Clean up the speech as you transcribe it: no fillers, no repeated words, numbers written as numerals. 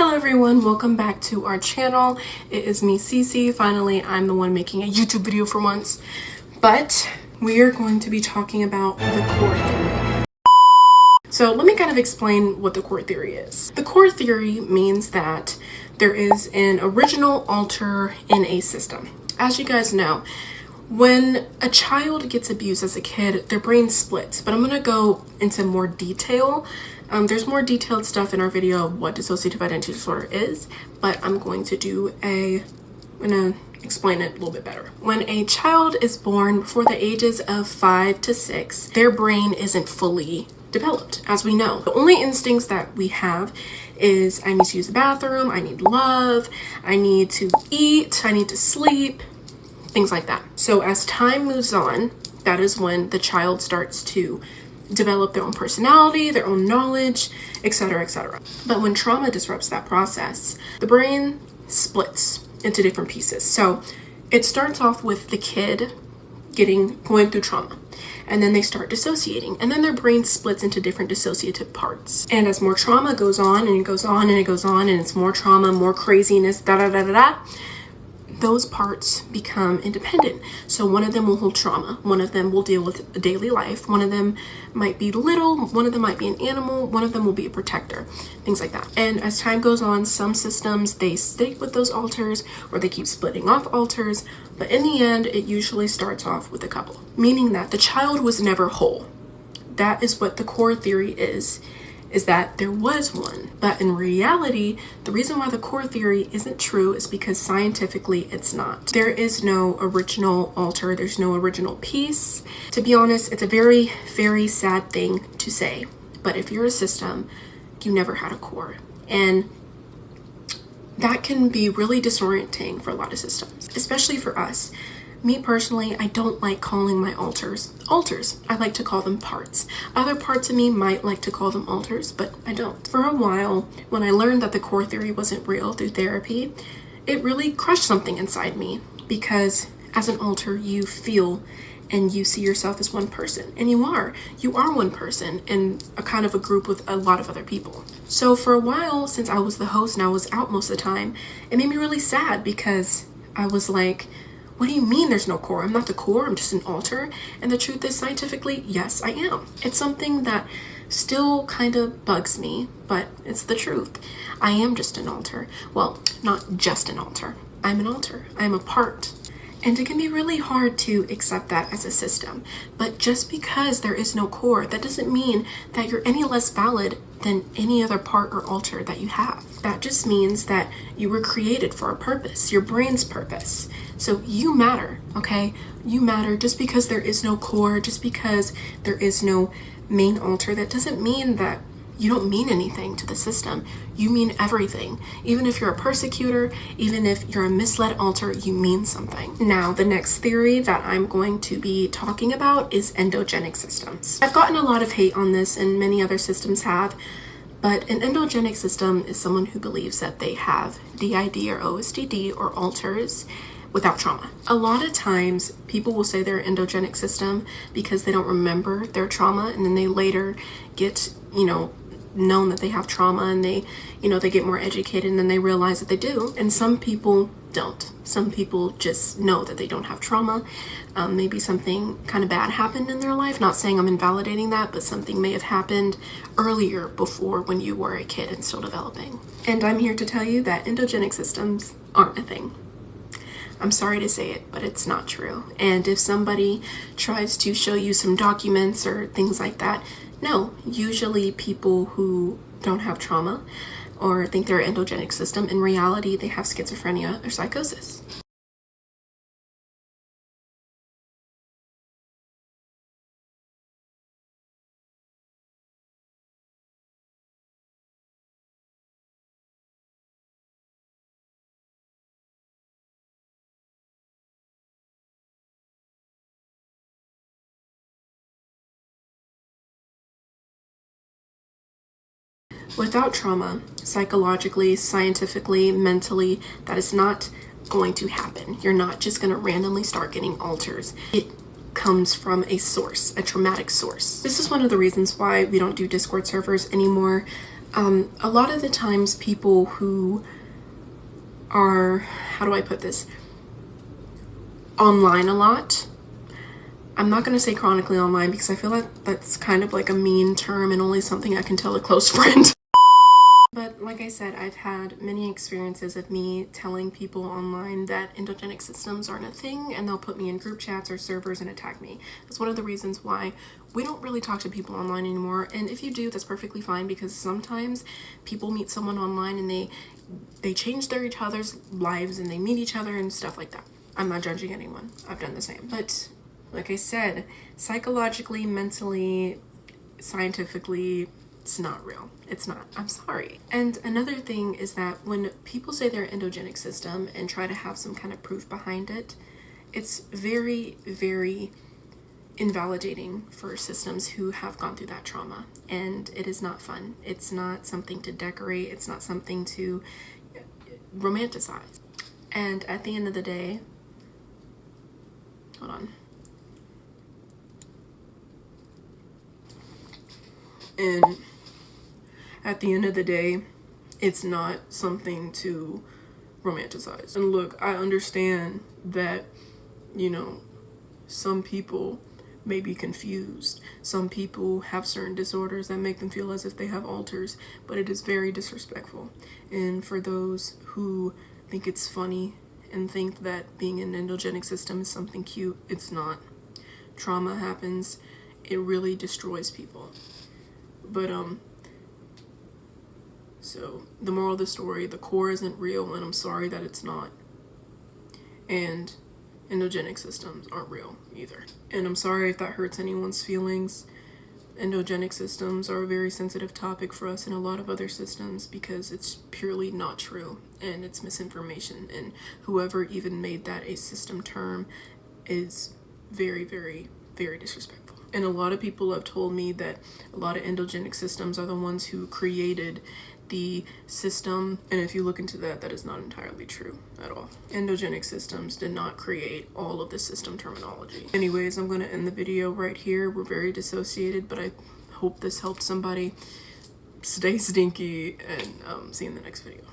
Hello everyone, welcome back to our channel. It is me, Cece. Finally, I'm the one making a YouTube video for once. But we are going to be talking about the core theory. So let me kind of explain what the core theory is. The core theory means that there is an original alter in a system. As you guys know, when a child gets abused as a kid, their brain splits. But I'm going to go into more detail. There's more detailed stuff in our video of what dissociative identity disorder is, but I'm going to explain it a little bit better. When a child is born before the ages of 5 to 6, their brain isn't fully developed, as we know. The only instincts that we have is I need to use the bathroom, I need love, I need to eat, I need to sleep, things like that. So as time moves on, that is when the child starts to develop their own personality, their own knowledge, etc., etc. But when trauma disrupts that process, the brain splits into different pieces. So it starts off with the kid going through trauma, and then they start dissociating, and then their brain splits into different dissociative parts. And as more trauma goes on and it goes on and it goes on, and it's more trauma, more craziness, those parts become independent. So one of them will hold trauma, one of them will deal with daily life, one of them might be little, one of them might be an animal, one of them will be a protector, things like that. And as time goes on, some systems, they stick with those alters or they keep splitting off alters, but in the end, it usually starts off with a couple, meaning that the child was never whole. That is what the core theory is that there was one. But in reality, the reason why the core theory isn't true is because scientifically it's not. There is no original alter, there's no original piece. To be honest, it's a very, very sad thing to say, but if you're a system, you never had a core. And that can be really disorienting for a lot of systems, especially for us. Me personally, I don't like calling my alters. I like to call them parts. Other parts of me might like to call them alters, but I don't. For a while, when I learned that the core theory wasn't real through therapy, it really crushed something inside me, because as an alter, you feel and you see yourself as one person, and you are one person in a kind of a group with a lot of other people. So for a while, since I was the host and I was out most of the time, it made me really sad, because I was like, what do you mean there's no core? I'm not the core, I'm just an alter. And the truth is, scientifically, yes, I am. It's something that still kind of bugs me, but it's the truth. I am just an alter. Well, not just an alter. I'm an alter. I'm a part. And it can be really hard to accept that as a system. But just because there is no core, that doesn't mean that you're any less valid than any other part or alter that you have. That just means that you were created for a purpose, your brain's purpose. So you matter, okay? You matter. Just because there is no core, just because there is no main alter, that doesn't mean that you don't mean anything to the system. You mean everything. Even if you're a persecutor, even if you're a misled alter, you mean something. Now, the next theory that I'm going to be talking about is endogenic systems. I've gotten a lot of hate on this, and many other systems have, but an endogenic system is someone who believes that they have DID or OSDD or alters without trauma. A lot of times people will say they're an endogenic system because they don't remember their trauma, and then they later get, known that they have trauma, and they get more educated, and then they realize that they do. And some people don't. Some people just know that they don't have trauma. Maybe something kind of bad happened in their life. Not saying I'm invalidating that, but something may have happened earlier, before, when you were a kid and still developing. And I'm here to tell you that endogenic systems aren't a thing. I'm sorry to say it, but it's not true. And if somebody tries to show you some documents or things like that, no, usually people who don't have trauma or think they're an endogenic system, in reality, they have schizophrenia or psychosis. Without trauma, psychologically, scientifically, mentally, that is not going to happen. You're not just going to randomly start getting alters. It comes from a source, a traumatic source. This is one of the reasons why we don't do Discord servers anymore. A lot of the times people who are, how do I put this, online a lot, I'm not going to say chronically online because I feel like that's kind of like a mean term and only something I can tell a close friend. But like I said, I've had many experiences of me telling people online that endogenic systems aren't a thing, and they'll put me in group chats or servers and attack me. That's one of the reasons why we don't really talk to people online anymore. And if you do, that's perfectly fine, because sometimes people meet someone online and they change each other's lives and they meet each other and stuff like that. I'm not judging anyone. I've done the same. But like I said, psychologically, mentally, scientifically, it's not real. It's not. I'm sorry. And another thing is that when people say they're an endogenic system and try to have some kind of proof behind it, it's very, very invalidating for systems who have gone through that trauma. And it is not fun. It's not something to decorate. It's not something to romanticize. And at the end of the day, hold on. And at the end of the day, it's not something to romanticize. And look, I understand that, you know, some people may be confused. Some people have certain disorders that make them feel as if they have alters, but it is very disrespectful. And for those who think it's funny and think that being an endogenic system is something cute, it's not. Trauma happens. It really destroys people. But so the moral of the story, the core isn't real, and I'm sorry that it's not. And endogenic systems aren't real either. And I'm sorry if that hurts anyone's feelings. Endogenic systems are a very sensitive topic for us and a lot of other systems because it's purely not true and it's misinformation. And whoever even made that a system term is very, very, very disrespectful. And a lot of people have told me that a lot of endogenic systems are the ones who created the system, and if you look into that, that is not entirely true at all. Endogenic systems did not create all of the system terminology. Anyways, I'm going to end the video right here. We're very dissociated, but I hope this helped somebody. Stay stinky, and see you in the next video.